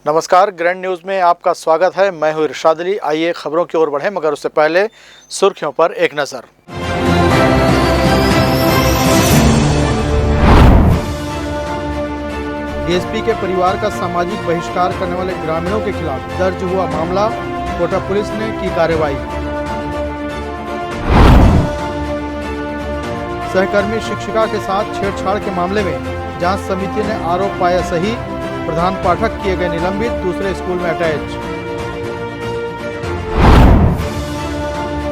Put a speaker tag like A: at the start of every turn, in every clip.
A: नमस्कार, grand news में आपका स्वागत है। मैं हूं इरशाद अली। आइए खबरों की ओर बढ़ें, मगर उससे पहले सुर्खियों पर एक नज़र। डीएसपी के परिवार का सामाजिक बहिष्कार करने वाले ग्रामीणों के खिलाफ दर्ज हुआ मामला, कोटा पुलिस ने की कार्रवाई। सहकर्मी शिक्षिका के साथ छेड़छाड़ के मामले में जांच समिति ने आरोप पाया सही, प्रधान पाठक किए गए निलंबित, दूसरे स्कूल में अटैच।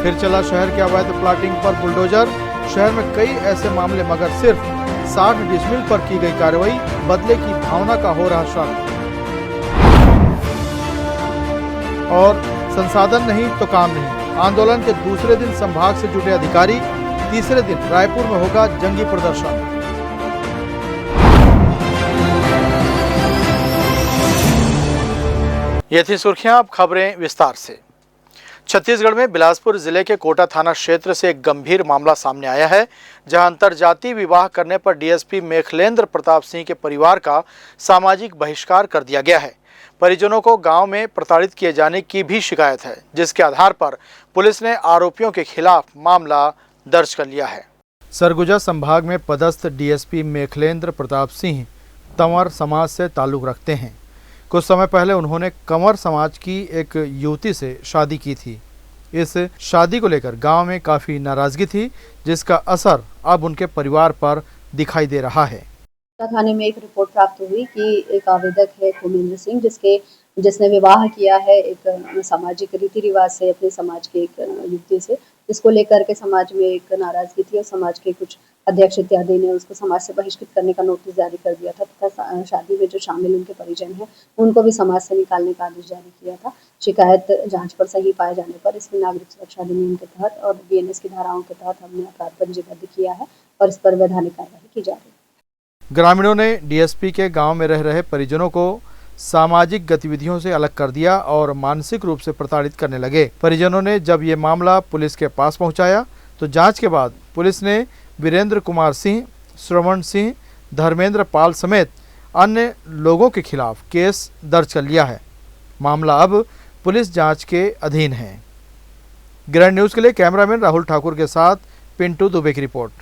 A: फिर चला शहर के अवैध प्लाटिंग पर बुलडोजर, शहर में कई ऐसे मामले मगर सिर्फ 60 डिसमिल पर की गई कार्रवाई, बदले की भावना का हो रहा शक। और संसाधन नहीं तो काम नहीं, आंदोलन के दूसरे दिन संभाग से जुटे अधिकारी, तीसरे दिन रायपुर में होगा जंगी प्रदर्शन। ये थी सुर्खियां, अब खबरें विस्तार से। छत्तीसगढ़ में बिलासपुर जिले के कोटा थाना क्षेत्र से एक गंभीर मामला सामने आया है, जहां अंतरजातीय विवाह करने पर डीएसपी मेखलेंद्र प्रताप सिंह के परिवार का सामाजिक बहिष्कार कर दिया गया है। परिजनों को गांव में प्रताड़ित किए जाने की भी शिकायत है, जिसके आधार पर पुलिस ने आरोपियों के खिलाफ मामला दर्ज कर लिया है। सरगुजा संभाग में पदस्थ डीएसपी मेखलेंद्र प्रताप सिंह तंवर समाज से ताल्लुक रखते हैं। कुछ समय पहले उन्होंने कंवर समाज की एक युवती से शादी की थी। इस शादी को लेकर गांव में काफी नाराजगी थी, जिसका असर अब उनके परिवार पर दिखाई दे रहा है।
B: थाने में एक रिपोर्ट प्राप्त हुई कि एक आवेदक है खुमेंद्र सिंह, जिसने विवाह किया है एक सामाजिक रीति रिवाज से अपने समाज के एक युवती से, जिसको लेकर के समाज में एक नाराजगी थी और समाज के कुछ अध्यक्ष इत्यादि ने उसको समाज से बहिष्कृत करने का नोटिस जारी कर दिया था तथा शादी में जो शामिल उनके परिजन हैं उनको भी समाज से निकालने का आदेश जारी किया था। शिकायत जांच पर सही पाए जाने पर इसमें नागरिक सुरक्षा अधिनियम के तहत और बीएनएस की धाराओं के तहत हमने अपराध पंजीबद्ध किया है और इस पर वैधानिक कार्रवाई की जा रही है।
A: ग्रामीणों ने डीएसपी के गांव में रह रहे परिजनों को सामाजिक गतिविधियों से अलग कर दिया और मानसिक रूप से प्रताड़ित करने लगे। परिजनों ने जब ये मामला पुलिस के पास पहुंचाया तो जांच के बाद पुलिस ने वीरेंद्र कुमार सिंह, श्रवण सिंह, धर्मेंद्र पाल समेत अन्य लोगों के खिलाफ केस दर्ज कर लिया है। मामला अब पुलिस जांच के अधीन है। ग्रैंड न्यूज़ के लिए कैमरामैन राहुल ठाकुर के साथ पिंटू दुबे की रिपोर्ट।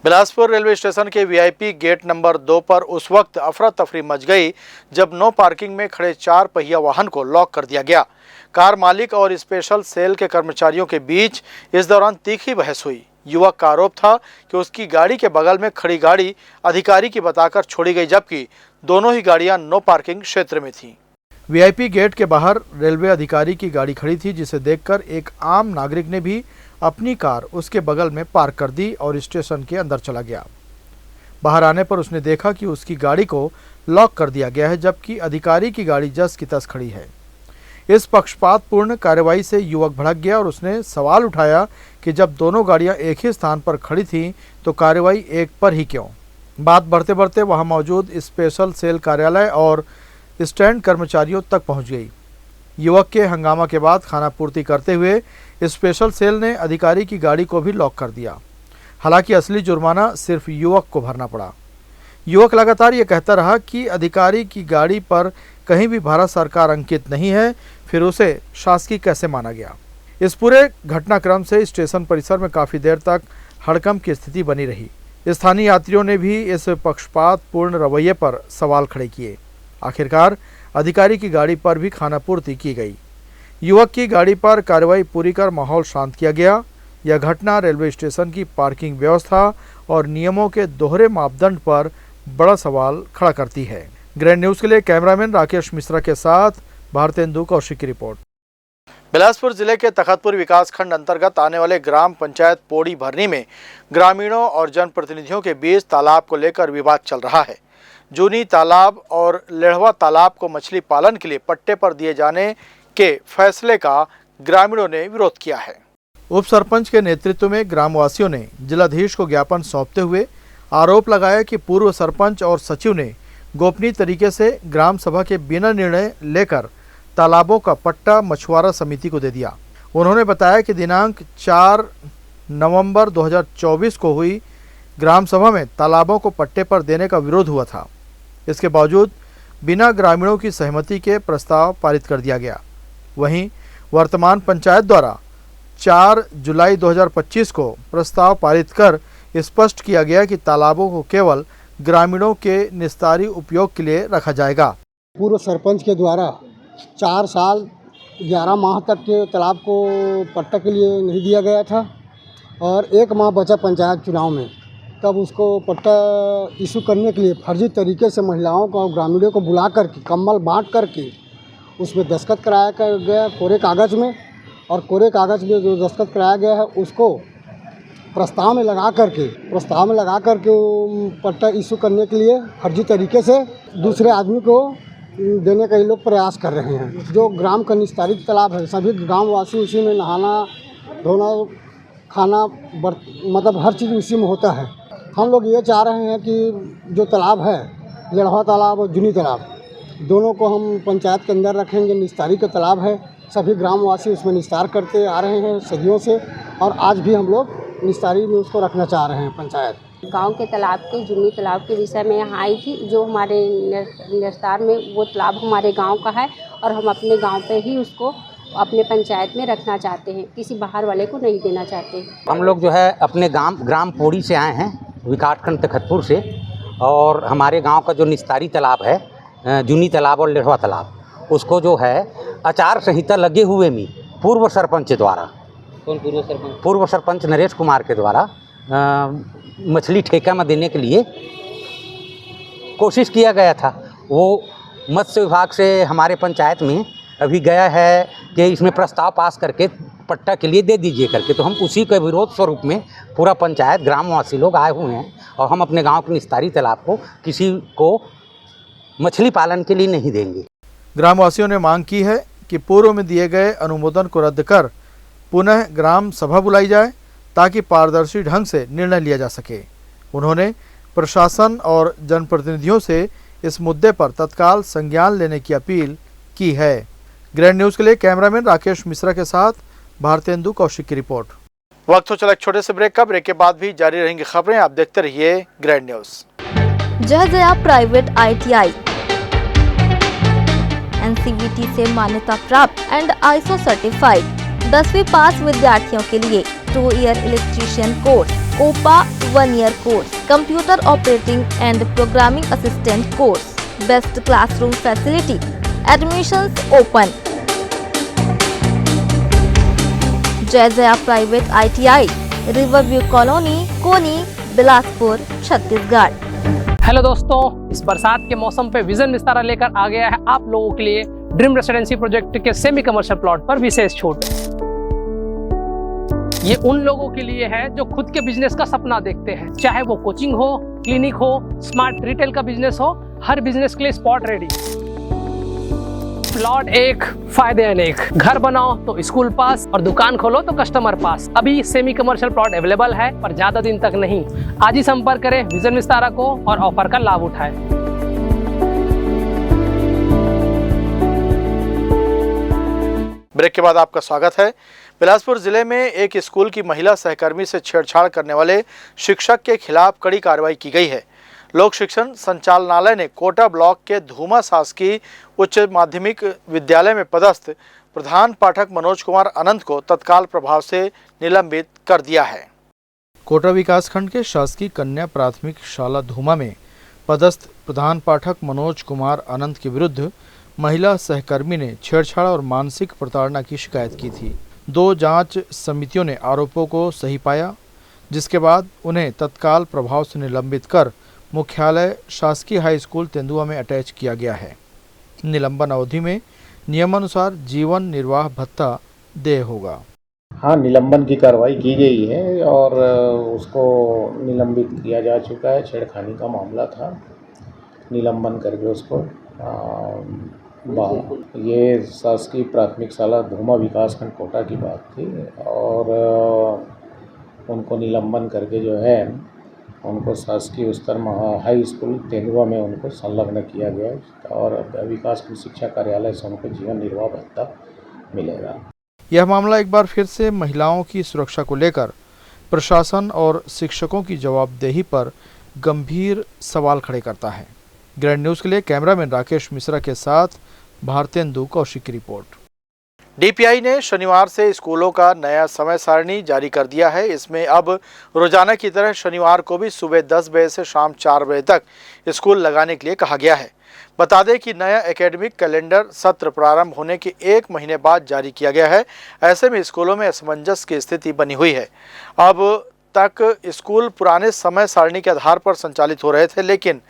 A: बिलासपुर रेलवे स्टेशन के वीआईपी गेट नंबर 2 पर उस वक्त अफरा तफरी मच गई जब नो पार्किंग में खड़े 4 पहिया वाहन को लॉक कर दिया गया। कार मालिक और स्पेशल सेल के कर्मचारियों के बीच इस दौरान तीखी बहस हुई। युवक का आरोप था कि उसकी गाड़ी के बगल में खड़ी गाड़ी अधिकारी की बताकर छोड़ी गई, जबकि दोनों ही गाड़ियां नो पार्किंग क्षेत्र में थीं। वीआईपी गेट के बाहर रेलवे अधिकारी की गाड़ी खड़ी थी, जिसे देखकर एक आम नागरिक ने भी अपनी कार उसके बगल में पार्क कर दी और स्टेशन के अंदर चला गया। बाहर आने पर उसने देखा कि उसकी गाड़ी को लॉक कर दिया गया है, जबकि अधिकारी की गाड़ी जस की तस खड़ी है। इस पक्षपातपूर्ण कार्रवाई से युवक भड़क गया और उसने सवाल उठाया कि जब दोनों गाड़ियां एक ही स्थान पर खड़ी थीं तो कार्रवाई एक पर ही क्यों। बात बढ़ते बढ़ते वहां मौजूद स्पेशल सेल कार्यालय और स्टैंड कर्मचारियों तक पहुंच गई। युवक के हंगामा के बाद खानापूर्ति करते हुए स्पेशल सेल ने अधिकारी की गाड़ी को भी लॉक कर दिया। हालांकि असली जुर्माना सिर्फ युवक को भरना पड़ा। युवक लगातार ये कहता रहा कि अधिकारी की गाड़ी पर कहीं भी भारत सरकार अंकित नहीं है, फिर उसे शासकीय कैसे माना गया। इस पूरे घटनाक्रम से स्टेशन परिसर में काफ़ी देर तक हड़कंप की स्थिति बनी रही। स्थानीय यात्रियों ने भी इस पक्षपातपूर्ण रवैये पर सवाल खड़े किए। आखिरकार अधिकारी की गाड़ी पर भी खानापूर्ति की गई। युवक की गाड़ी पर कार्रवाई पूरी कर माहौल शांत किया गया। यह घटना रेलवे स्टेशन की पार्किंग व्यवस्था और नियमों के दोहरे मापदंड पर बड़ा सवाल खड़ा करती है। ग्रैंड न्यूज़ के लिए कैमरामैन राकेश मिश्रा के साथ भारतेंदु कौशिक की रिपोर्ट। बिलासपुर जिले के तखतपुर विकासखंड अंतर्गत आने वाले ग्राम पंचायत पोड़ी भरनी में ग्रामीणों और जनप्रतिनिधियों के बीच तालाब को लेकर विवाद चल रहा है। जूनी तालाब और लेढ़वा तालाब को मछली पालन के लिए पट्टे पर दिए जाने के फैसले का ग्रामीणों ने विरोध किया है। उप सरपंच के नेतृत्व में ग्रामवासियों ने जिलाधीश को ज्ञापन सौंपते हुए आरोप लगाया कि पूर्व सरपंच और सचिव ने गोपनीय तरीके से ग्राम सभा के बिना निर्णय लेकर तालाबों का पट्टा मछुआरा समिति को दे दिया। उन्होंने बताया कि दिनांक 4 नवंबर 2024 को हुई ग्राम सभा में तालाबों को पट्टे पर देने का विरोध हुआ था। इसके बावजूद बिना ग्रामीणों की सहमति के प्रस्ताव पारित कर दिया गया। वहीं वर्तमान पंचायत द्वारा 4 जुलाई 2025 को प्रस्ताव पारित कर स्पष्ट किया गया कि तालाबों को केवल ग्रामीणों के निस्तारी उपयोग के लिए रखा जाएगा।
C: पूर्व सरपंच के द्वारा 4 साल 11 माह तक के तालाब को पट्टा के लिए नहीं दिया गया था और 1 माह बचा पंचायत चुनाव में, तब उसको पट्टा इशू करने के लिए फर्जी तरीके से महिलाओं को और ग्रामीणों को बुला करके कम्बल बांट करके उसमें दस्तखत कराया गया कोरे कागज़ में, और कोरे कागज़ में जो दस्तखत कराया गया है उसको प्रस्ताव में लगा करके पट्टा इशू करने के लिए फर्जी तरीके से दूसरे आदमी को देने का ये लोग प्रयास कर रहे हैं। जो ग्राम का निस्तारित तालाब है, सभी ग्रामवासी उसी में नहाना धोना खाना मतलब हर चीज़ उसी में होता है। हम लोग ये चाह रहे हैं कि जो तालाब है, लेढ़वा तालाब और जूनी तालाब, दोनों को हम पंचायत के अंदर रखेंगे। निस्तारी का तालाब है, सभी ग्रामवासी उसमें निस्तार करते आ रहे हैं सदियों से, और आज भी हम लोग निस्तारी में उसको रखना चाह रहे हैं पंचायत।
D: गांव के तालाब के जूनी तालाब के विषय में यहाँ आई थी। जो हमारे निस्तार में वो तालाब हमारे गांव का है और हम अपने गांव पे ही उसको अपने पंचायत में रखना चाहते हैं, किसी बाहर वाले को नहीं देना चाहते।
E: हम लोग जो है अपने ग्राम पोड़ी से आए हैं, विकासखंड तखतपुर से, और हमारे गांव का जो निस्तारी तालाब है, जूनी तालाब और लेढ़वा तालाब, उसको जो है आचार संहिता लगे हुए में पूर्व सरपंच द्वारा,
F: कौन पूर्व सरपंच?
E: पूर्व सरपंच नरेश कुमार के द्वारा मछली ठेका में देने के लिए कोशिश किया गया था। वो मत्स्य विभाग से हमारे पंचायत में अभी गया है कि इसमें प्रस्ताव पास करके पट्टा के लिए दे दीजिए करके, तो हम उसी के विरोध स्वरूप में पूरा पंचायत ग्रामवासी लोग आए हुए हैं और हम अपने गांव के निस्तारी तालाब को किसी को मछली पालन के लिए नहीं देंगे।
A: ग्रामवासियों ने मांग की है कि पूर्व में दिए गए अनुमोदन को रद्द कर पुनः ग्राम सभा बुलाई जाए ताकि पारदर्शी ढंग से निर्णय लिया जा सके। उन्होंने प्रशासन और जनप्रतिनिधियों से इस मुद्दे पर तत्काल संज्ञान लेने की अपील की है। ग्रैंड न्यूज़ के लिए कैमरामैन राकेश मिश्रा के साथ भारतेंदु कौशिक की रिपोर्ट। वक्त हो चला एक छोटे से ब्रेक का। ब्रेक के बाद भी जारी रहेंगी खबरें, आप देखते रहिए grand news.
G: Jaya private ITI NCVT से मान्यता प्राप्त एंड ISO सर्टिफाइड 10वीं पास विद्यार्थियों के लिए 2 year electrician course, OPA 1 year course, computer operating and programming assistant course, best classroom facility, admissions open. Jaya private ITI, riverview colony, Koni, Bilaspur, Chhattisgarh.
F: Hello दोस्तों, इस बरसात के मौसम पे विजन विस्तारा लेकर आ गया है आप लोगों के लिए ड्रीम रेसिडेंसी प्रोजेक्ट के सेमी कमर्शियल प्लॉट पर विशेष छूट। ये उन लोगों के लिए है जो खुद के बिजनेस का सपना देखते हैं, चाहे वो कोचिंग हो, क्लिनिक हो, स्मार्ट रिटेल का बिजनेस हो, हर बिजनेस के लिए स्पॉट रेडी। प्लॉट एक, फायदे अनेक। घर बनाओ तो स्कूल पास और दुकान खोलो तो कस्टमर पास। अभी सेमी कमर्शियल प्लॉट अवेलेबल है पर ज्यादा दिन तक नहीं। आज ही संपर्क करें विजन विस्तारा को और ऑफर का लाभ उठाएं।
A: ब्रेक के बाद आपका स्वागत है। बिलासपुर जिले में एक स्कूल की महिला सहकर्मी से छेड़छाड़ करने वाले शिक्षक के खिलाफ कड़ी कार्रवाई की गई है। लोक शिक्षण संचालनालय ने कोटा ब्लॉक के धूमा शासकीय उच्च माध्यमिक विद्यालय में पदस्थ प्रधान पाठक मनोज कुमार अनंत को तत्काल प्रभाव से निलंबित कर दिया है। कोटा विकासखंड के शासकीय कन्या प्राथमिक शाला धूमा में पदस्थ प्रधान पाठक मनोज कुमार अनंत के विरुद्ध महिला सहकर्मी ने छेड़छाड़ और मानसिक प्रताड़ना की शिकायत की थी। 2 जांच समितियों ने आरोपों को सही पाया, जिसके बाद उन्हें तत्काल प्रभाव से निलंबित कर मुख्यालय शासकीय हाई स्कूल तेंदुआ में अटैच किया गया है। निलंबन अवधि में नियमानुसार जीवन निर्वाह भत्ता देय होगा।
H: हाँ, निलंबन की कार्रवाई की गई है और उसको निलंबित किया जा चुका है। छेड़खानी का मामला था, निलंबन करके उसको ये शासकीय प्राथमिक शाला धूमा विकासखंड कोटा की बात थी और उनको निलंबन करके जो है उनको शासकीय उच्चतर हाई स्कूल तेंदुआ में उनको संलग्न किया गया और विकासखंड शिक्षा कार्यालय से उनको जीवन निर्वाह भत्ता मिलेगा।
A: यह मामला एक बार फिर से महिलाओं की सुरक्षा को लेकर प्रशासन और शिक्षकों की जवाबदेही पर गंभीर सवाल खड़े करता है। ग्रैंड न्यूज़ के लिए कैमरामैन राकेश मिश्रा के साथ भारतेंदु कौशिक की रिपोर्ट। डीपीआई ने शनिवार से स्कूलों का नया समय सारणी जारी कर दिया है। इसमें अब रोजाना की तरह शनिवार को भी सुबह 10 बजे से शाम 4 बजे तक स्कूल लगाने के लिए कहा गया है। बता दें कि नया एकेडमिक कैलेंडर सत्र प्रारंभ होने के 1 महीने बाद जारी किया गया है। ऐसे में स्कूलों में असमंजस की स्थिति बनी हुई है। अब तक स्कूल पुराने समय सारणी के आधार पर संचालित हो रहे थे, लेकिन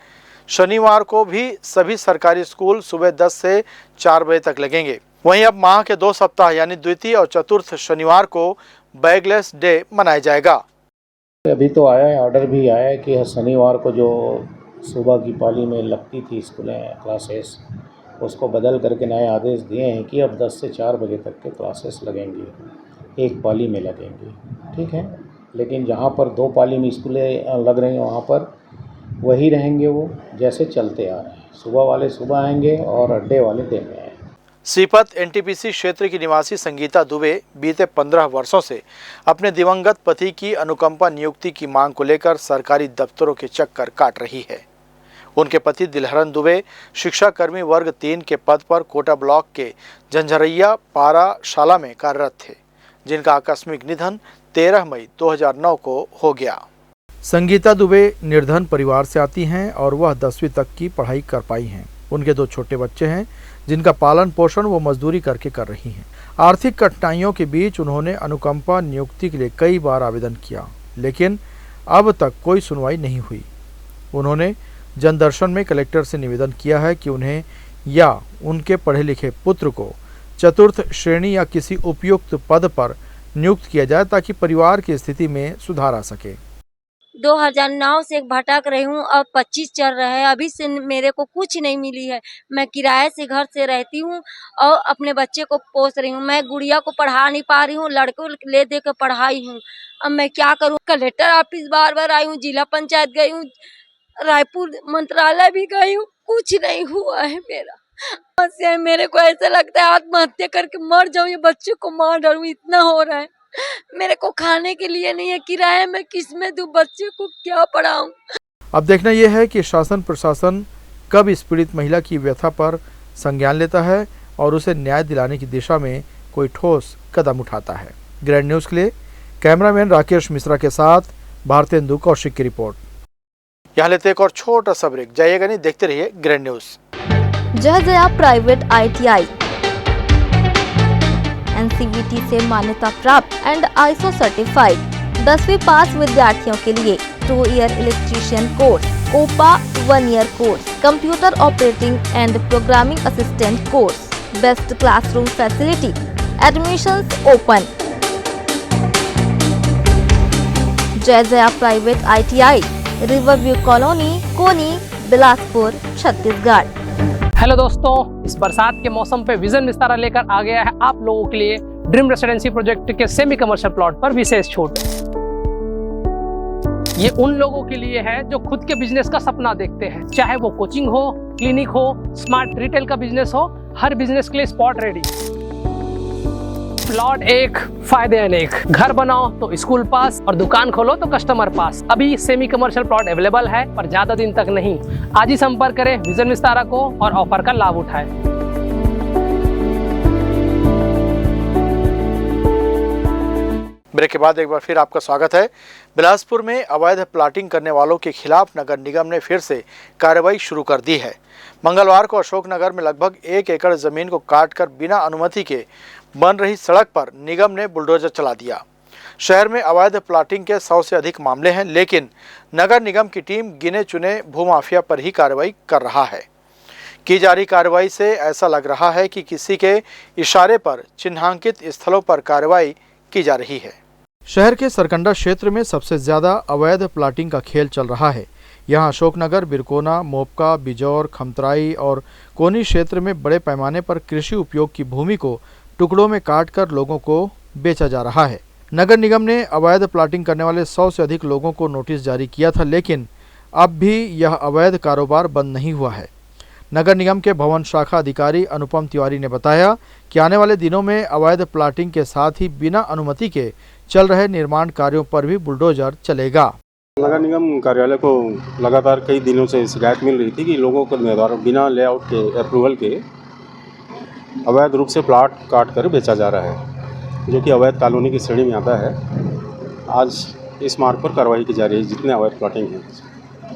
A: शनिवार को भी सभी सरकारी स्कूल सुबह 10 से 4 बजे तक लगेंगे। वहीं अब माह के 2 सप्ताह यानी द्वितीय और चतुर्थ शनिवार को बैगलेस डे मनाया जाएगा।
H: अभी तो आया है, ऑर्डर भी आया है कि शनिवार को जो सुबह की पाली में लगती थी स्कूलें क्लासेस, उसको बदल करके नए आदेश दिए हैं कि अब 10 से 4 बजे तक के क्लासेस लगेंगे, एक पाली में लगेंगे। ठीक है, लेकिन जहाँ पर 2 पाली में स्कूलें लग रही हैं वहाँ पर वही रहेंगे वो जैसे चलते आ रहे हैं। सुबह वाले सुबह आएंगे और अड्डे वाले दिन में आएंगे।
A: सीपत एनटीपीसी क्षेत्र की निवासी संगीता दुबे बीते 15 वर्षों से अपने दिवंगत पति की अनुकंपा नियुक्ति की मांग को लेकर सरकारी दफ्तरों के चक्कर काट रही है। उनके पति दिलहरन दुबे शिक्षाकर्मी वर्ग 3 के पद पर कोटा ब्लॉक के झंझरैया पाराशाला में कार्यरत थे, जिनका आकस्मिक निधन 13 मई 2009 को हो गया। संगीता दुबे निर्धन परिवार से आती हैं और वह 10वीं तक की पढ़ाई कर पाई हैं। उनके 2 छोटे बच्चे हैं, जिनका पालन पोषण वो मजदूरी करके कर रही हैं। आर्थिक कठिनाइयों के बीच उन्होंने अनुकंपा नियुक्ति के लिए कई बार आवेदन किया, लेकिन अब तक कोई सुनवाई नहीं हुई। उन्होंने जनदर्शन में कलेक्टर से निवेदन किया है कि उन्हें या उनके पढ़े लिखे पुत्र को चतुर्थ श्रेणी या किसी उपयुक्त पद पर नियुक्त किया जाए, ताकि परिवार की स्थिति में सुधार आ सके।
I: 2009 से भटक रही हूँ और 25 चल रहा है, अभी से मेरे को कुछ नहीं मिली है। मैं किराए से घर से रहती हूँ और अपने बच्चे को पोस रही हूँ। मैं गुड़िया को पढ़ा नहीं पा रही हूँ, लड़कों ले दे कर पढ़ाई हूँ। अब मैं क्या करूँ? कलेक्टर ऑफिस बार आई हूँ, जिला पंचायत गई हूँ, रायपुर मंत्रालय भी गई हूँ, कुछ नहीं हुआ है मेरा। मेरे को ऐसा लगता है आत्महत्या करके मर जाऊँ, ये बच्चे को मार डालूं, इतना हो रहा है। मेरे को खाने के लिए नहीं है, किराया मैं किस में दूं, बच्चे को क्या पढ़ाऊं?
A: अब देखना यह है कि शासन प्रशासन कब इस पीड़ित महिला की व्यथा पर संज्ञान लेता है और उसे न्याय दिलाने की दिशा में कोई ठोस कदम उठाता है। ग्रैंड न्यूज़ के लिए कैमरामैन राकेश मिश्रा के साथ भारतेंदु कौशिक की रिपोर्ट। यहाँ लेते एक और छोटा सा ब्रेक, जाइएगा नहीं, देखते रहिए ग्रैंड न्यूज़।
G: जय जया प्राइवेट ITI NCVT से मान्यता प्राप्त एंड ISO सर्टिफाइड 10वीं पास विद्यार्थियों के लिए 2 year electrician course, COPA 1 year course, computer operating and programming assistant course, best classroom facility, admissions open. Jai Jaya private ITI, riverview colony, Koni, Bilaspur, Chhattisgarh.
F: Hello दोस्तों, इस बरसात के मौसम पे विजन विस्तारा लेकर आ गया है आप लोगों के लिए ड्रीम रेसिडेंसी प्रोजेक्ट के सेमी कमर्शियल प्लॉट पर विशेष छूट। ये उन लोगों के लिए है जो खुद के बिजनेस का सपना देखते हैं, चाहे वो कोचिंग हो, क्लिनिक हो, स्मार्ट रिटेल का बिजनेस हो, हर बिजनेस के लिए स्पॉट रेडी। प्लॉट एक, फायदे अनेक। घर बनाओ तो स्कूल पास और दुकान खोलो तो कस्टमर पास। अभी सेमी कमर्शियल प्लॉट अवेलेबल है, पर ज्यादा दिन तक नहीं। आज ही संपर्क करें विजन विस्तारा को और ऑफर का लाभ उठाएं।
A: ब्रेक के बाद एक बार फिर आपका स्वागत है। बिलासपुर में अवैध प्लाटिंग करने वालों के खिलाफ नगर निगम ने फिर से कार्रवाई शुरू कर दी है। मंगलवार को अशोकनगर में लगभग 1 एकड़ जमीन को काटकर बिना अनुमति के बन रही सड़क पर निगम ने बुलडोजर चला दिया। शहर में अवैध प्लाटिंग के 100 से अधिक मामले हैं, लेकिन नगर निगम की टीम गिने चुने भूमाफिया पर ही कार्रवाई कर रहा है। की जा रही कार्रवाई से ऐसा लग रहा है कि किसी के इशारे पर चिन्हांकित स्थलों पर कार्रवाई की जा रही है। शहर के सरकंडा क्षेत्र में सबसे ज्यादा अवैध प्लाटिंग का खेल चल रहा है। यहाँ अशोकनगर, बिरकोना, मोपका, बिजौर, खमतराई और कोनी क्षेत्र में बड़े पैमाने पर कृषि उपयोग की भूमि को टुकड़ों में काटकर लोगों को बेचा जा रहा है। नगर निगम ने अवैध प्लाटिंग करने वाले 100 से अधिक लोगों को नोटिस जारी किया था, लेकिन अब भी यह अवैध कारोबार बंद नहीं हुआ है। नगर निगम के भवन शाखा अधिकारी अनुपम तिवारी ने बताया कि आने वाले दिनों में अवैध प्लाटिंग के साथ ही बिना अनुमति के चल रहे निर्माण कार्यों पर भी बुलडोजर चलेगा।
J: नगर निगम कार्यालय को लगातार कई दिनों से शिकायत मिल रही थी कि लोगों के द्वारा बिना लेआउट के अप्रूवल के अवैध रूप से प्लाट काट कर बेचा जा रहा है, जो कि अवैध कॉलोनी की श्रेणी में आता है। आज इस मार्ग पर कार्रवाई की जा रही है जितने अवैध प्लाटिंग हैं।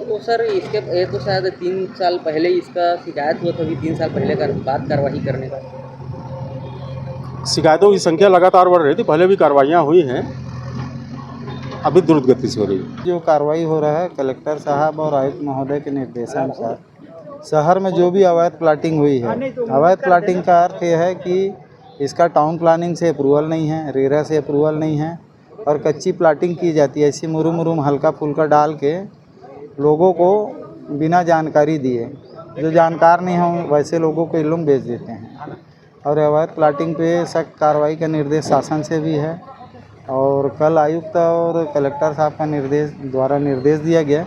K: तो सर इसके ये तो शायद 3 साल पहले इसका शिकायत हुआ, तभी 3 साल पहले बाद कार्रवाई करने का।
J: शिकायतों की संख्या लगातार बढ़ रही थी, पहले भी कार्रवाइयाँ हुई हैं, अभी द्रुत गति से हो रही है।
L: जो कार्रवाई हो रहा है कलेक्टर साहब और आयुक्त महोदय के निर्देशानुसार शहर में जो भी अवैध प्लाटिंग हुई है, अवैध प्लाटिंग का अर्थ यह है कि इसका टाउन प्लानिंग से अप्रूवल नहीं है, रेरा से अप्रूवल नहीं है और कच्ची प्लाटिंग की जाती है। ऐसी मुरुम हल्का फुल्का डाल के लोगों को बिना जानकारी दिए, जो जानकार नहीं हों वैसे लोगों को लोग बेच देते हैं। और अवैध प्लाटिंग पे सख्त कार्रवाई का निर्देश शासन से भी है और कल आयुक्त और कलेक्टर साहब का निर्देश दिया गया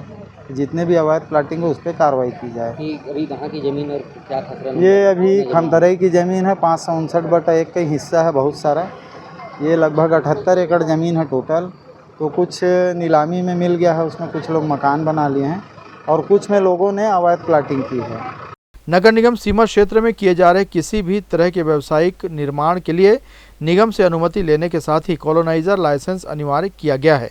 L: जितने भी अवैध प्लाटिंग है उस पर कार्रवाई की जाए।
K: अभी कहाँ की ज़मीन और क्या खतरा?
L: ये अभी खमतरई की ज़मीन है, 559/1 का हिस्सा है बहुत सारा। ये लगभग 78 एकड़ ज़मीन है टोटल। तो कुछ नीलामी में मिल गया है, उसमें कुछ लोग मकान बना लिए हैं और कुछ में लोगों ने अवैध प्लाटिंग की है।
A: नगर निगम सीमा क्षेत्र में किए जा रहे किसी भी तरह के व्यावसायिक निर्माण के लिए निगम से अनुमति लेने के साथ ही कॉलोनाइजर लाइसेंस अनिवार्य किया गया है।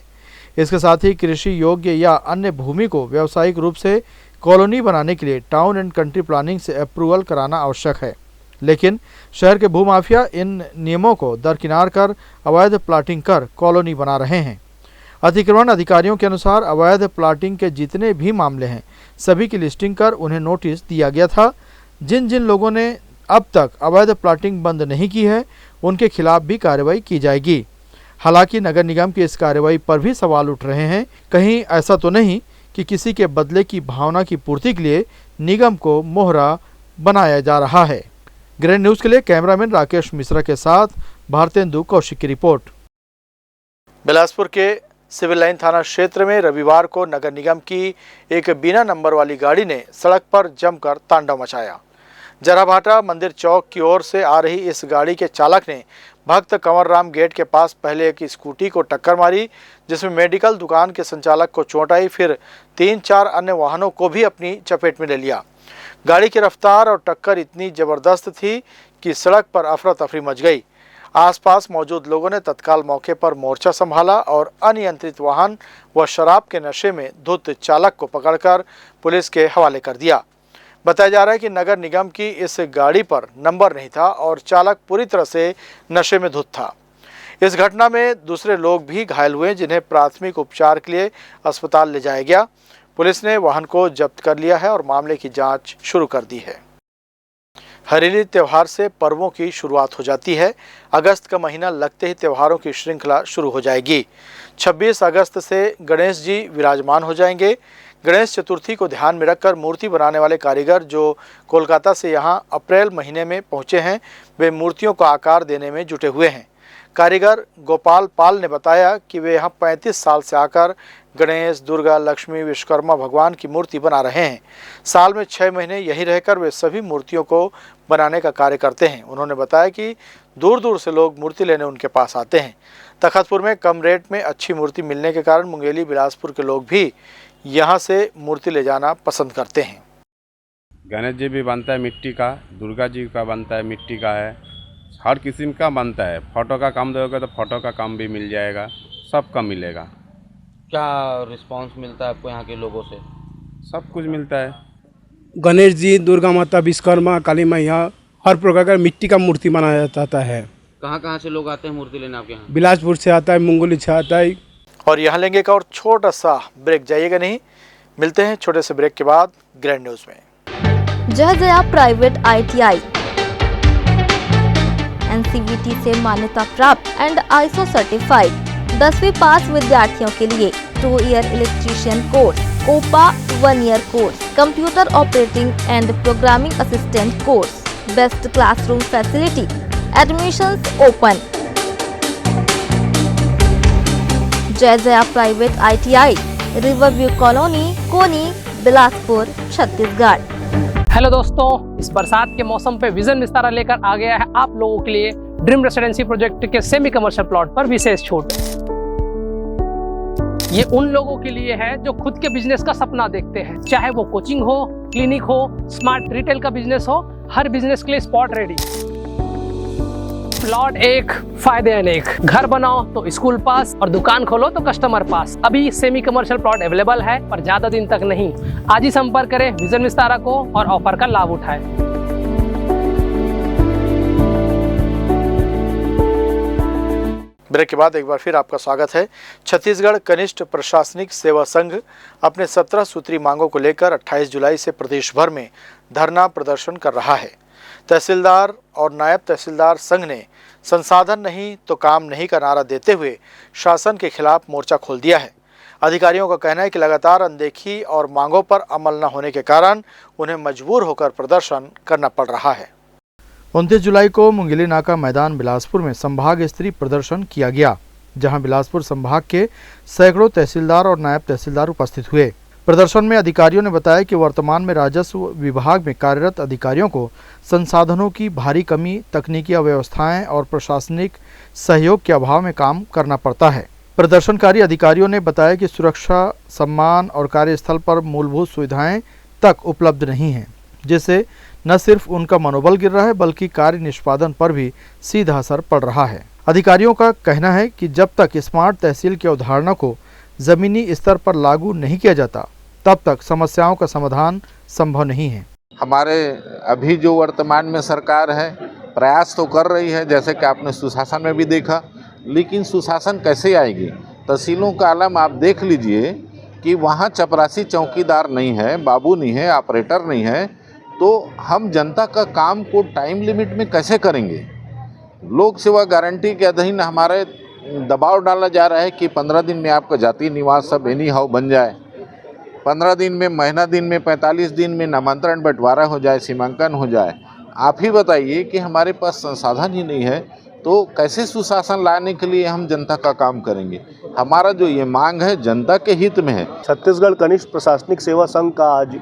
A: इसके साथ ही कृषि योग्य या अन्य भूमि को व्यावसायिक रूप से कॉलोनी बनाने के लिए टाउन एंड कंट्री प्लानिंग से अप्रूवल कराना आवश्यक है। लेकिन शहर के भूमाफिया इन नियमों को दरकिनार कर अवैध प्लाटिंग कर कॉलोनी बना रहे हैं। अतिक्रमण अधिकारियों के अनुसार अवैध प्लाटिंग के जितने भी मामले हैं सभी की लिस्टिंग कर उन्हें नोटिस दिया गया था। जिन जिन लोगों ने अब तक अवैध प्लाटिंग बंद नहीं की है उनके खिलाफ भी कार्रवाई की जाएगी। हालांकि नगर निगम की इस कार्रवाई पर भी सवाल उठ रहे हैं, कहीं ऐसा तो नहीं कि किसी के बदले की भावना की पूर्ति के लिए निगम को मोहरा बनाया जा रहा है। ग्रैंड न्यूज़ के लिए कैमरामैन राकेश मिश्रा के साथ भारतेंदु कौशिक की रिपोर्ट। बिलासपुर के सिविल लाइन थाना क्षेत्र में रविवार को नगर निगम की एक बिना नंबर वाली गाड़ी ने सड़क पर जमकर तांडव मचाया। जराभाटा मंदिर चौक की ओर से आ रही इस गाड़ी के चालक ने भक्त कंवर राम गेट के पास पहले एक स्कूटी को टक्कर मारी, जिसमें मेडिकल दुकान के संचालक को चोट आई। फिर 3-4 अन्य वाहनों को भी अपनी चपेट में ले लिया। गाड़ी की रफ्तार और टक्कर इतनी जबरदस्त थी कि सड़क पर अफरा तफरी मच गई। आसपास मौजूद लोगों ने तत्काल मौके पर मोर्चा संभाला और अनियंत्रित वाहन व शराब के नशे में धुत चालक को पकड़कर पुलिस के हवाले कर दिया। बताया जा रहा है कि नगर निगम की इस गाड़ी पर नंबर नहीं था और चालक पूरी तरह से नशे में धुत था। इस घटना में दूसरे लोग भी घायल हुए, जिन्हें प्राथमिक उपचार के लिए अस्पताल ले जाया गया। पुलिस ने वाहन को जब्त कर लिया है और मामले की जांच शुरू कर दी है। हरेली त्यौहार से पर्वों की शुरुआत हो जाती है। अगस्त का महीना लगते ही त्योहारों की श्रृंखला शुरू हो जाएगी। 26 अगस्त से गणेश जी विराजमान हो जाएंगे। गणेश चतुर्थी को ध्यान में रखकर मूर्ति बनाने वाले कारीगर जो कोलकाता से यहां अप्रैल महीने में पहुंचे हैं, वे मूर्तियों को आकार देने में जुटे हुए हैं। कारीगर गोपाल पाल ने बताया कि वे यहां 35 साल से आकर गणेश, दुर्गा, लक्ष्मी, विश्वकर्मा भगवान की मूर्ति बना रहे हैं। साल में 6 महीने यहीं रहकर वे सभी मूर्तियों को बनाने का कार्य करते हैं। उन्होंने बताया कि दूर दूर से लोग मूर्ति लेने उनके पास आते हैं। तखतपुर में कम रेट में अच्छी मूर्ति मिलने के कारण मुंगेली, बिलासपुर के लोग भी यहाँ से मूर्ति ले जाना पसंद करते हैं।
M: गणेश जी भी बनता है मिट्टी का, दुर्गा जी का बनता है मिट्टी का है, हर किस्म का बनता है। फोटो का काम दोगे तो फोटो का काम भी मिल जाएगा, सबका मिलेगा।
K: क्या रिस्पांस मिलता है आपको यहाँ के लोगों से?
M: सब कुछ मिलता है।
N: गणेश जी, दुर्गा माता, विश्वकर्मा, काली मैया, हर प्रकार का मिट्टी का मूर्ति बनाया जाता है।
K: कहाँ से लोग आते हैं मूर्ति लेने आपके यहाँ?
N: बिलासपुर से आता है, मुंगेली से आता है।
A: और यहाँ लेंगे एक और छोटा सा ब्रेक, जाइएगा नहीं। मिलते हैं छोटे से ब्रेक के बाद ग्रैंड न्यूज में।
G: जय जया प्राइवेट ITI NCVT से मान्यता प्राप्त एंड ISO सर्टिफाइड 10वीं पास विद्यार्थियों के लिए 2 year electrician course, COPA 1 year course, computer operating and programming assistant course, best classroom facility, admissions open. Jai Jaya private ITI, riverview colony, Koni, Bilaspur, Chhattisgarh.
F: Hello दोस्तों, इस बरसात के मौसम पे विजन विस्तारा लेकर आ गया है आप लोगों के लिए ड्रीम रेसिडेंसी प्रोजेक्ट के सेमी कमर्शियल प्लॉट पर विशेष छूट। ये उन लोगों के लिए है जो खुद के बिजनेस का सपना देखते हैं, चाहे वो कोचिंग हो, क्लिनिक हो, स्मार्ट रिटेल का बिजनेस हो, हर बिजनेस के लिए स्पॉट रेडी। प्लॉट एक, फायदे अनेक। घर बनाओ तो स्कूल पास और दुकान खोलो तो कस्टमर पास। अभी सेमी कमर्शियल प्लॉट अवेलेबल है, पर ज्यादा दिन तक नहीं। आज ही संपर्क करें विजन विस्तारा को और ऑफर का लाभ उठाएं।
A: ब्रेक के बाद एक बार फिर आपका स्वागत है। छत्तीसगढ़ कनिष्ठ प्रशासनिक सेवा संघ अपने 17 सूत्री मांगों को लेकर 28 जुलाई से प्रदेश भर में धरना प्रदर्शन कर रहा है। तहसीलदार और नायब तहसीलदार संघ ने संसाधन नहीं तो काम नहीं का नारा देते हुए शासन के खिलाफ मोर्चा खोल दिया है। अधिकारियों का कहना है कि लगातार अनदेखी और मांगों पर अमल न होने के कारण उन्हें मजबूर होकर प्रदर्शन करना पड़ रहा है। 29 जुलाई को मुंगेली नाका मैदान बिलासपुर में संभाग स्तरीय प्रदर्शन किया गया, जहां बिलासपुर संभाग के सैकड़ों तहसीलदार और नायब तहसीलदार उपस्थित हुए। प्रदर्शन में अधिकारियों ने बताया कि वर्तमान में राजस्व विभाग में कार्यरत अधिकारियों को संसाधनों की भारी कमी, तकनीकी अव्यवस्थाएं और प्रशासनिक सहयोग के अभाव में काम करना पड़ता है। प्रदर्शनकारी अधिकारियों ने बताया कि सुरक्षा, सम्मान और कार्यस्थल पर मूलभूत सुविधाएं तक उपलब्ध नहीं हैं, जिससे न सिर्फ उनका मनोबल गिर रहा है बल्कि कार्य निष्पादन पर भी सीधा असर पड़ रहा है। अधिकारियों का कहना है कि जब तक स्मार्ट तहसील की अवधारणा को जमीनी स्तर पर लागू नहीं किया जाता, तब तक समस्याओं का समाधान संभव नहीं है।
O: हमारे अभी जो वर्तमान में सरकार है प्रयास तो कर रही है, जैसे कि आपने सुशासन में भी देखा, लेकिन सुशासन कैसे आएगी? तहसीलों का आलम आप देख लीजिए कि वहाँ चपरासी चौकीदार नहीं है, बाबू नहीं है, ऑपरेटर नहीं है, तो हम जनता का काम को टाइम लिमिट में कैसे करेंगे? लोक सेवा गारंटी के अधीन हमारे दबाव डाला जा रहा है कि 15 दिन में आपका जातीय निवास सब एनी हाउ बन जाए, 15 दिन में, महीना दिन में, 45 दिन में नामांतरण बंटवारा हो जाए, सीमांकन हो जाए। आप ही बताइए कि हमारे पास संसाधन ही नहीं है तो कैसे सुशासन लाने के लिए हम जनता का काम करेंगे? हमारा जो ये मांग है जनता के हित में है।
P: छत्तीसगढ़ कनिष्ठ प्रशासनिक सेवा संघ का आज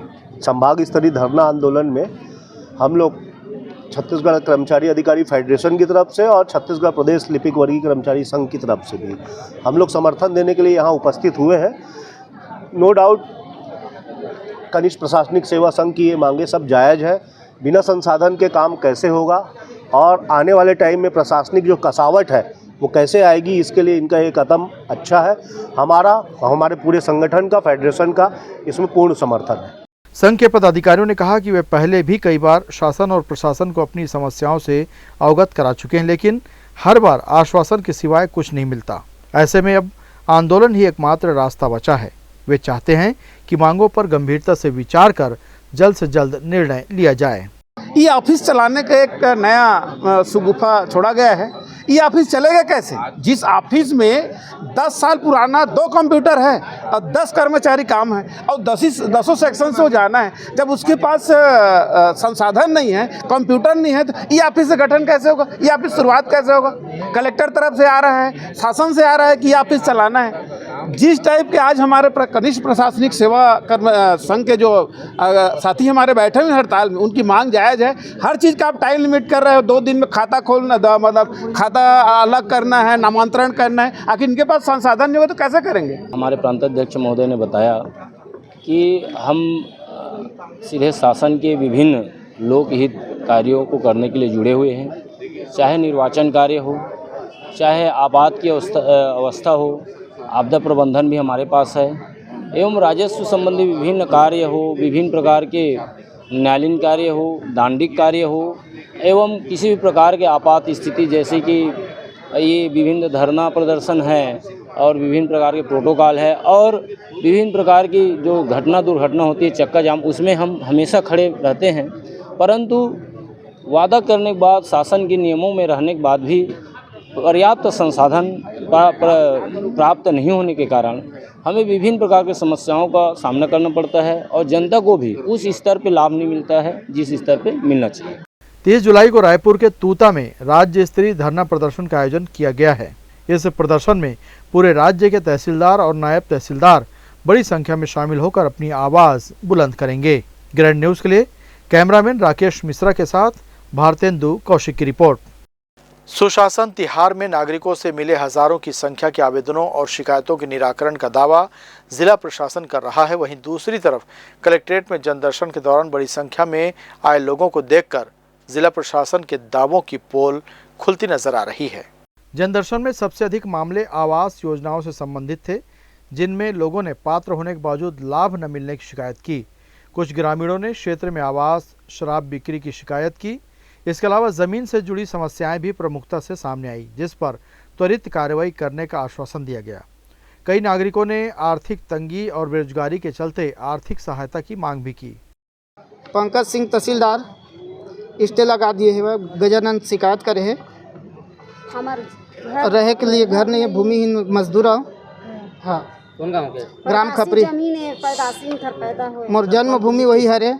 P: संभाग स्तरीय धरना आंदोलन में हम लोग छत्तीसगढ़ कर्मचारी अधिकारी फेडरेशन की तरफ से और छत्तीसगढ़ प्रदेश लिपिक वर्गीय कर्मचारी संघ की तरफ से भी हम लोग समर्थन देने के लिए यहाँ उपस्थित हुए हैं। नो डाउट कनिष्ठ प्रशासनिक सेवा संघ की ये मांगे सब जायज़ है। बिना संसाधन के काम कैसे होगा और आने वाले टाइम में प्रशासनिक जो कसावट है वो कैसे आएगी, इसके लिए इनका ये कदम अच्छा है। हमारे पूरे संगठन का, फेडरेशन का इसमें पूर्ण समर्थन है।
A: संघ के पदाधिकारियों ने कहा कि वे पहले भी कई बार शासन और प्रशासन को अपनी समस्याओं से अवगत करा चुके हैं, लेकिन हर बार आश्वासन के सिवाय कुछ नहीं मिलता। ऐसे में अब आंदोलन ही एकमात्र रास्ता बचा है। वे चाहते हैं कि मांगों पर गंभीरता से विचार कर जल्द से जल्द निर्णय लिया जाए।
Q: ये ऑफिस चलाने का एक नया सुगुफा छोड़ा गया है। ये ऑफिस चलेगा कैसे? जिस ऑफिस में 10 साल पुराना 2 कंप्यूटर है और 10 कर्मचारी काम है और 10 सेक्शन से जाना है, जब उसके पास संसाधन नहीं है, कंप्यूटर नहीं है, तो ये ऑफिस से गठन कैसे होगा? ये ऑफिस शुरुआत कैसे होगा? कलेक्टर तरफ से आ रहा है, शासन से आ रहा है कि ये ऑफिस चलाना है। जिस टाइप के आज हमारे कनिष्ठ प्रशासनिक सेवा संघ के जो साथी हमारे बैठे हुए हड़ताल में, उनकी मांग जायज़ है। हर चीज़ का आप टाइम लिमिट कर रहे हो, 2 दिन में खाता खोलना, मतलब खाता अलग करना है, नामांतरण करना है। आखिर इनके पास संसाधन नहीं होगा तो कैसे करेंगे?
R: हमारे प्रांताध्यक्ष महोदय ने बताया कि हम सीधे शासन के विभिन्न लोकहित कार्यों को करने के लिए जुड़े हुए हैं, चाहे निर्वाचन कार्य हो, चाहे आपात की अवस्था हो, आपदा प्रबंधन भी हमारे पास है, एवं राजस्व संबंधी विभिन्न कार्य हो, विभिन्न प्रकार के न्यायालयीन कार्य हो, दांडिक कार्य हो, एवं किसी भी प्रकार के आपात स्थिति जैसे कि ये विभिन्न धरना प्रदर्शन है और विभिन्न प्रकार के प्रोटोकॉल है और विभिन्न प्रकार की जो दुर्घटना होती है, चक्का जाम, उसमें हम हमेशा खड़े रहते हैं। परंतु वादा करने के बाद, शासन के नियमों में रहने के बाद भी पर्याप्त संसाधन प्राप्त नहीं होने के कारण हमें विभिन्न प्रकार की समस्याओं का सामना करना पड़ता है और जनता को भी उस स्तर पे लाभ नहीं मिलता है जिस स्तर पे मिलना चाहिए।
A: 30 जुलाई को रायपुर के तूता में राज्य स्तरीय धरना प्रदर्शन का आयोजन किया गया है। इस प्रदर्शन में पूरे राज्य के तहसीलदार और नायब तहसीलदार बड़ी संख्या में शामिल होकर अपनी आवाज़ बुलंद करेंगे। ग्रैंड न्यूज़ के लिए कैमरामैन राकेश मिश्रा के साथ भारतेंदु कौशिक की रिपोर्ट। सुशासन तिहार में नागरिकों से मिले हजारों की संख्या के आवेदनों और शिकायतों के निराकरण का दावा जिला प्रशासन कर रहा है। वहीं दूसरी तरफ कलेक्ट्रेट में जनदर्शन के दौरान बड़ी संख्या में आए लोगों को देखकर जिला प्रशासन के दावों की पोल खुलती नजर आ रही है। जनदर्शन में सबसे अधिक मामले आवास योजनाओं से संबंधित थे, जिनमें लोगों ने पात्र होने के बावजूद लाभ न मिलने की शिकायत की। कुछ ग्रामीणों ने क्षेत्र में आवास, शराब बिक्री की शिकायत की। इसके अलावा जमीन से जुड़ी समस्याएं भी प्रमुखता से सामने आई, जिस पर त्वरित कार्रवाई करने का आश्वासन दिया गया। कई नागरिकों ने आर्थिक तंगी और बेरोजगारी के चलते आर्थिक सहायता की मांग भी की।
S: पंकज सिंह तहसीलदार स्टे लगा दिए है, गजानंद शिकायत करे है। रहे के लिए घर नहीं है, भूमिहीन मजदूर हो। हाँ,
K: कौन गाँव के?
S: ग्राम खपरी। मोर जन्म भूमि वही हरे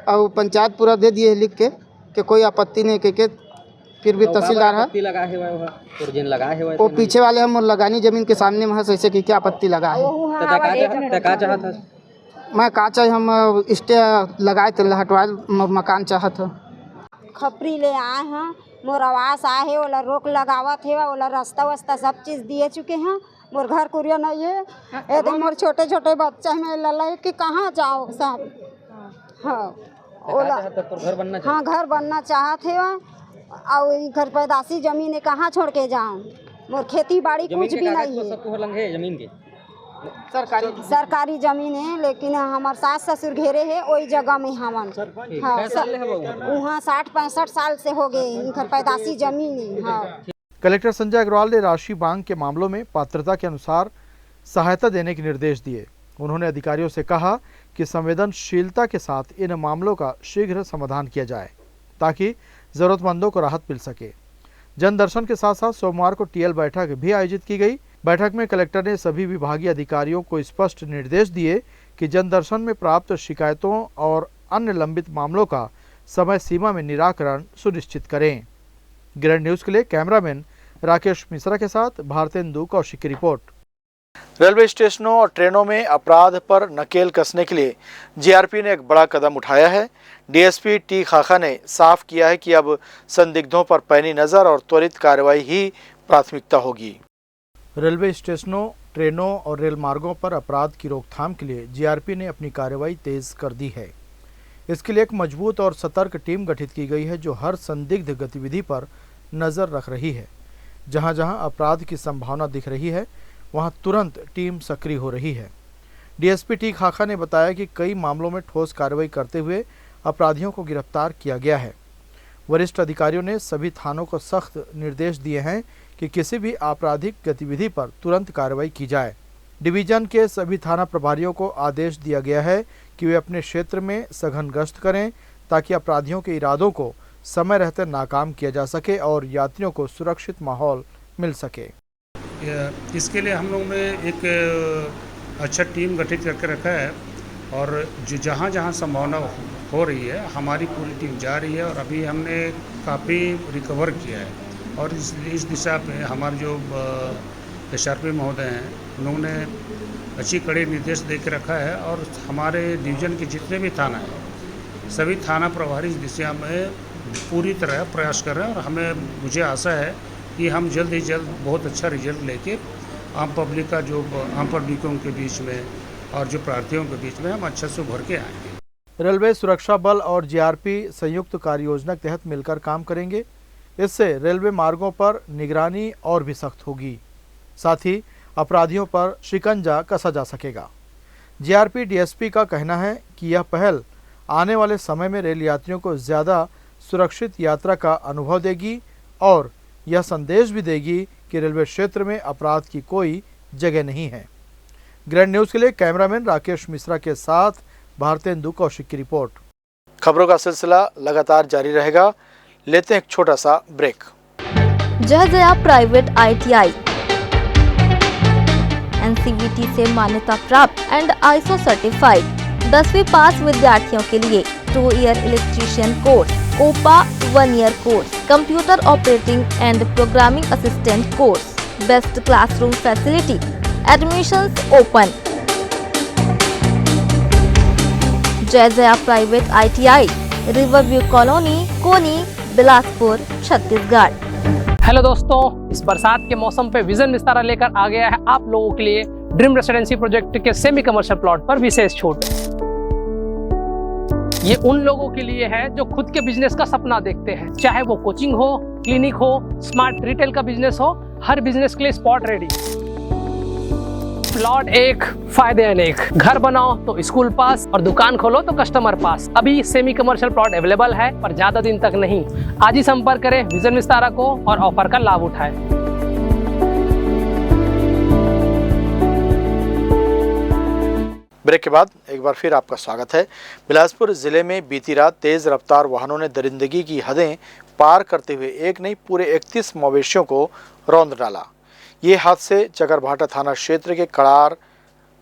S: और पंचायत पूरा दे दिए लिख के कोई आपत्ति नहीं के फिर भी तहसीलदार है
K: लगा है
S: वो पीछे वाले हम लगानी जमीन के सामने में ऐसे कि क्या आपत्ति लगा है। मैं का चाहे हम स्टे लगाए थे, हटवाए मकान चाहत है।
T: खपरी ले आए हैं, मोर आवास आए है, ओला रोक लगावत है, ओला रास्ता वास्ता सब चीज़ दिए चुके हैं। मोर घर कुरिया नहीं है, एकदम मोर छोटे छोटे बच्चे में लला कि कहाँ जाओ साहब। हाँ, ओला
K: घर बनना
T: हाँ घर बनना चाहते हैं और घर पैदाशी जमीन है, कहाँ छोड़ के जाऊँ। मोर खेती बाड़ी कुछ भी नहीं है।
K: जमीन के
T: सरकारी जमीन है, लेकिन हमारे सास ससुर घेरे है वही जगह में हमन। हाँ, वहाँ 60-65 साल से हो गए, इनकर पैदाशी जमीन है। हाँ।
A: कलेक्टर संजय अग्रवाल ने राशि मांग के मामलों में पात्रता के अनुसार सहायता देने के निर्देश दिए। उन्होंने अधिकारियों से कहा कि संवेदनशीलता के साथ इन मामलों का शीघ्र समाधान किया जाए ताकि जरूरतमंदों को राहत मिल सके। जनदर्शन के साथ साथ सोमवार को टीएल बैठक भी आयोजित की गई। बैठक में कलेक्टर ने सभी विभागीय अधिकारियों को स्पष्ट निर्देश दिए कि जनदर्शन में प्राप्त शिकायतों और अन्य लंबित मामलों का समय सीमा में निराकरण सुनिश्चित करें। ग्रैंड न्यूज़ के लिए कैमरामैन राकेश मिश्रा के साथ भारतेंदु कौशिक की रिपोर्ट। रेलवे स्टेशनों और ट्रेनों में अपराध पर नकेल कसने के लिए जीआरपी ने एक बड़ा कदम उठाया है। डीएसपी टी खाखा ने साफ किया है कि अब संदिग्धों पर पैनी नज़र और त्वरित कार्रवाई ही प्राथमिकता होगी। रेलवे स्टेशनों, ट्रेनों और रेल मार्गों पर अपराध की रोकथाम के लिए जीआरपी ने अपनी कार्रवाई तेज कर दी है। इसके लिए एक मजबूत और सतर्क टीम गठित की गई है जो हर संदिग्ध गतिविधि पर नज़र रख रही है। जहां जहां अपराध की संभावना दिख रही है वहां तुरंत टीम सक्रिय हो रही है। डीएसपी टी खाखा ने बताया कि कई मामलों में ठोस कार्रवाई करते हुए अपराधियों को गिरफ्तार किया गया है। वरिष्ठ अधिकारियों ने सभी थानों को सख्त निर्देश दिए हैं कि किसी भी आपराधिक गतिविधि पर तुरंत कार्रवाई की जाए। डिवीजन के सभी थाना प्रभारियों को आदेश दिया गया है कि वे अपने क्षेत्र में सघन गश्त करें ताकि अपराधियों के इरादों को समय रहते नाकाम किया जा सके और यात्रियों को सुरक्षित माहौल मिल सके।
U: इसके लिए हम लोगों ने एक अच्छा टीम गठित करके रखा है और जो जहाँ जहाँ संभावना हो रही है हमारी पूरी टीम जा रही है और अभी हमने काफ़ी रिकवर किया है। और इस दिशा पे हमारे जो एसआरपी महोदय हैं उन्होंने अच्छी कड़े निर्देश दे के रखा है और हमारे डिवीज़न के जितने भी थाना हैं सभी थाना प्रभारी इस दिशा में पूरी तरह प्रयास कर रहे हैं और हमें मुझे आशा है कि हम जल्द ही जल्द बहुत अच्छा रिजल्ट लेके आम पब्लिक का जो आम पब्लिकों के बीच में और जो प्रार्थियों के बीच में हम अच्छा से उभर के आएंगे।
A: रेलवे सुरक्षा बल और जीआरपी संयुक्त कार्य योजना के तहत मिलकर काम करेंगे। इससे रेलवे मार्गों पर निगरानी और भी सख्त होगी, साथ ही अपराधियों पर शिकंजा कसा जा सकेगा। जीआरपी डीएसपी का कहना है कि यह पहल आने वाले समय में रेल यात्रियों को ज़्यादा सुरक्षित यात्रा का अनुभव देगी और यह संदेश भी देगी कि रेलवे क्षेत्र में अपराध की कोई जगह नहीं है। ग्रैंड न्यूज़ के लिए कैमरामैन राकेश मिश्रा के साथ भारतेंदु कौशिक की रिपोर्ट। खबरों का सिलसिला लगातार जारी रहेगा। लेते हैं एक छोटा सा ब्रेक।
G: जय जया प्राइवेट ITI NCVT से मान्यता प्राप्त एंड ISO सर्टिफाइड 10वीं पास विद्यार्थियों के लिए 2 year electrician course, COPA 1 year course, computer operating and programming assistant course, best classroom facility, admissions open. Jai Jaya private ITI, riverview colony, Koni, Bilaspur, Chhattisgarh.
F: Hello दोस्तों, इस बरसात के मौसम पे विजन विस्तारा लेकर आ गया है आप लोगों के लिए ड्रीम रेसिडेंसी प्रोजेक्ट के सेमी कमर्शियल प्लॉट पर विशेष छूट। ये उन लोगों के लिए है जो खुद के बिजनेस का सपना देखते हैं, चाहे वो कोचिंग हो, क्लिनिक हो, स्मार्ट रिटेल का बिजनेस हो, हर बिजनेस के लिए स्पॉट रेडी। प्लॉट एक, फायदे अनेक। घर बनाओ तो स्कूल पास और दुकान खोलो तो कस्टमर पास। अभी सेमी कमर्शियल प्लॉट अवेलेबल है, पर ज्यादा दिन तक नहीं। आज ही संपर्क करें विजन विस्तारा को और ऑफर का लाभ उठाएं।
A: ब्रेक के बाद एक बार फिर आपका स्वागत है। बिलासपुर जिले में बीती रात तेज रफ्तार वाहनों ने दरिंदगी की हदें पार करते हुए एक नहीं पूरे 31 मवेशियों को रौंद डाला। ये हादसे चकरभाटा थाना क्षेत्र के कड़ार,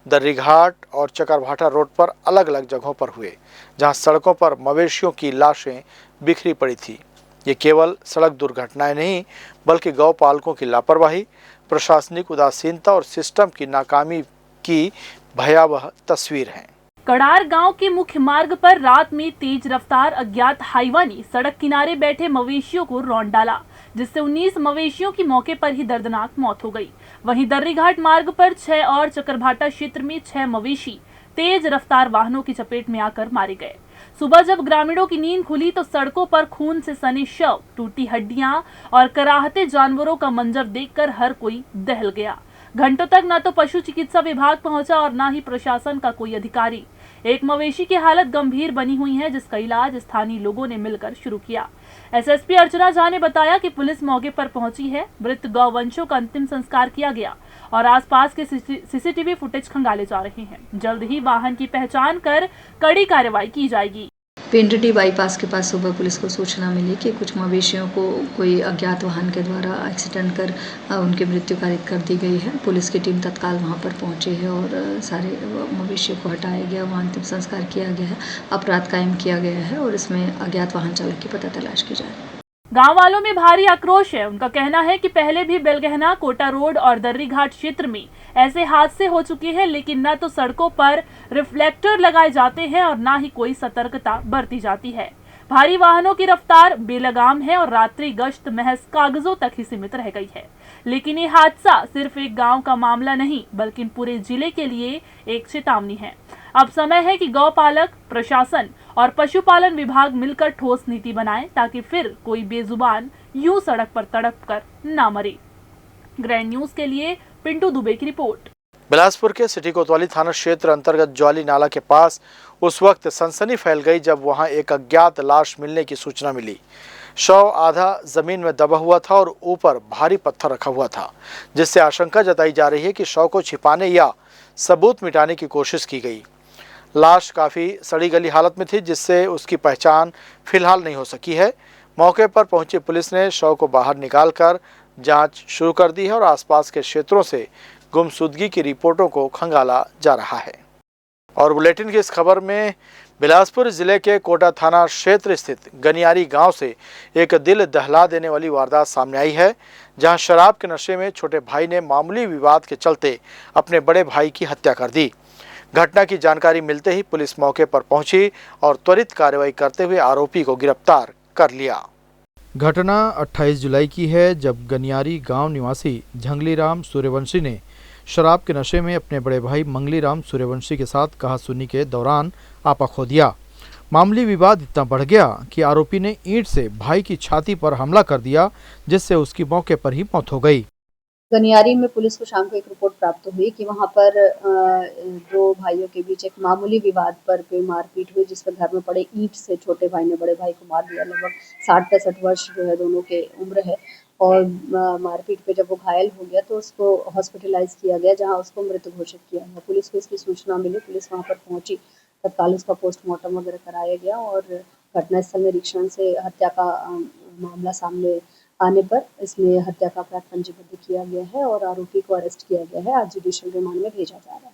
A: दर्रीघाट और चकरभाटा रोड पर अलग अलग जगहों पर हुए, जहां सड़कों पर मवेशियों की लाशें बिखरी पड़ी थी। ये केवल सड़क दुर्घटनाएं नहीं, बल्कि गौ पालकों की लापरवाही, प्रशासनिक उदासीनता और सिस्टम की नाकामी की भयावह तस्वीर है।
B: कड़ार गांव के मुख्य मार्ग पर रात में तेज रफ्तार अज्ञात हाईवा ने सड़क किनारे बैठे मवेशियों को रौंद डाला, जिससे 19 मवेशियों की मौके पर ही दर्दनाक मौत हो गई। वहीं दर्रीघाट मार्ग पर 6 और चकरभाटा क्षेत्र में 6 मवेशी तेज रफ्तार वाहनों की चपेट में आकर मारे गए। सुबह जब ग्रामीणों की नींद खुली तो सड़कों पर खून से सने शव, टूटी हड्डियां और कराहते जानवरों का मंजर देखकर हर कोई दहल गया। घंटों तक न तो पशु चिकित्सा विभाग पहुंचा और न ही प्रशासन का कोई अधिकारी। एक मवेशी की हालत गंभीर बनी हुई है, जिसका इलाज स्थानीय लोगों ने मिलकर शुरू किया। एसएसपी अर्चना झा ने बताया कि पुलिस मौके पर पहुंची है, मृत गौवंशों का अंतिम संस्कार किया गया और आसपास के सीसीटीवी फुटेज खंगाले जा रहे हैं। जल्द ही वाहन की पहचान कर कड़ी कार्रवाई की जाएगी।
V: पेंटडी बाईपास के पास सुबह पुलिस को सूचना मिली कि कुछ मवेशियों को कोई अज्ञात वाहन के द्वारा एक्सीडेंट कर उनकी मृत्यु कारित कर दी गई है। पुलिस की टीम तत्काल वहां पर पहुंची है और सारे मवेशियों को हटाया गया, वहां अंतिम संस्कार किया गया है, अपराध कायम किया गया है और इसमें अज्ञात वाहन चालक की पता तलाश की जा रही है।
B: गांव वालों में भारी आक्रोश है। उनका कहना है कि पहले भी बेलगहना, कोटा रोड और दर्रीघाट क्षेत्र में ऐसे हादसे हो चुके हैं, लेकिन न तो सड़कों पर रिफ्लेक्टर लगाए जाते हैं और न ही कोई सतर्कता बरती जाती है। भारी वाहनों की रफ्तार बेलगाम है और रात्रि गश्त महज कागजों तक ही सीमित रह गई है। लेकिन ये हादसा सिर्फ एक गांव का मामला नहीं, बल्कि पूरे जिले के लिए एक चेतावनी है। अब समय है कि गौपालक, प्रशासन और पशुपालन विभाग मिलकर ठोस नीति बनाएं, ताकि फिर कोई बेजुबान यूं सड़क पर तड़प कर ना मरे। ग्रैंड न्यूज के लिए पिंटू दुबे की रिपोर्ट।
A: बिलासपुर के सिटी कोतवाली थाना क्षेत्र अंतर्गत ज्वाली नाला के पास उस वक्त सनसनी फैल गई जब वहां एक अज्ञात लाश मिलने की सूचना मिली। शव आधा जमीन में दबा हुआ था और ऊपर भारी पत्थर रखा हुआ था, जिससे आशंका जताई जा रही है कि शव को छिपाने या सबूत मिटाने की कोशिश की गई। लाश काफ़ी सड़ी गली हालत में थी, जिससे उसकी पहचान फिलहाल नहीं हो सकी है। मौके पर पहुंची पुलिस ने शव को बाहर निकालकर जांच शुरू कर दी है और आसपास के क्षेत्रों से गुमशुदगी की रिपोर्टों को खंगाला जा रहा है। और बुलेटिन की इस खबर में बिलासपुर जिले के कोटा थाना क्षेत्र स्थित गनियारी गांव से एक दिल दहला देने वाली वारदात सामने आई है, जहां शराब के नशे में छोटे भाई ने मामूली विवाद के चलते अपने बड़े भाई की हत्या कर दी। घटना की जानकारी मिलते ही पुलिस मौके पर पहुंची और त्वरित कार्रवाई करते हुए आरोपी को गिरफ्तार कर लिया। घटना 28 जुलाई की है, जब गनियारी गांव निवासी झंगलीराम सूर्यवंशी ने शराब के नशे में अपने बड़े भाई मंगलीराम सूर्यवंशी के साथ कहासुनी के दौरान आपा खो दिया। मामूली विवाद इतना बढ़ गया कि आरोपी ने ईंट से भाई की छाती पर हमला कर दिया, जिससे उसकी मौके पर ही मौत हो गई।
W: गनियारी में पुलिस को शाम को एक रिपोर्ट प्राप्त हुई कि वहां पर दो भाइयों के बीच एक मामूली विवाद पर मारपीट हुई, जिस पर घर में पड़े ईंट से छोटे भाई ने बड़े भाई को मार दिया। लगभग 60-65 वर्ष जो है दोनों के उम्र है और मारपीट पे जब वो घायल हो गया तो उसको हॉस्पिटलाइज किया गया, जहां उसको मृत घोषित किया गया। पुलिस को इसकी सूचना मिली, पुलिस वहां पर पहुंची, तत्काल उसका पोस्टमार्टम वगैरह कराया गया और घटनास्थल निरीक्षण से हत्या का मामला सामने आने पर इसमें हत्या का अपराध पंजीबद्ध किया गया है और आरोपी को अरेस्ट किया गया है। आज जुडिशियल रिमांड में भेजा जा रहा है।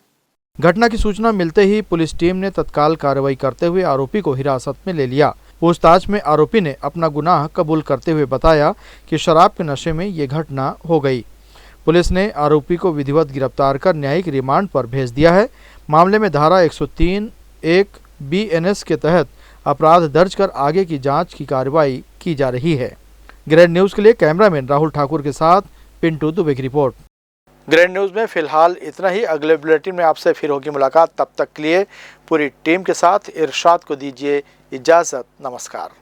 A: घटना की सूचना मिलते ही पुलिस टीम ने तत्काल कार्रवाई करते हुए आरोपी को हिरासत में ले लिया। पूछताछ में आरोपी ने अपना गुनाह कबूल करते हुए बताया कि शराब के नशे में ये घटना हो गई। पुलिस ने आरोपी को विधिवत गिरफ्तार कर न्यायिक रिमांड पर भेज दिया है। मामले में धारा 103(1) BNS के तहत अपराध दर्ज कर आगे की जांच की कार्रवाई की जा रही है। ग्रैंड न्यूज़ के लिए कैमरामैन राहुल ठाकुर के साथ पिंटू दुबे की रिपोर्ट। ग्रैंड न्यूज़ में फिलहाल इतना ही। अगले बुलेटिन में आपसे फिर होगी मुलाकात। तब तक के लिए पूरी टीम के साथ इरशाद को दीजिए इजाज़त। नमस्कार।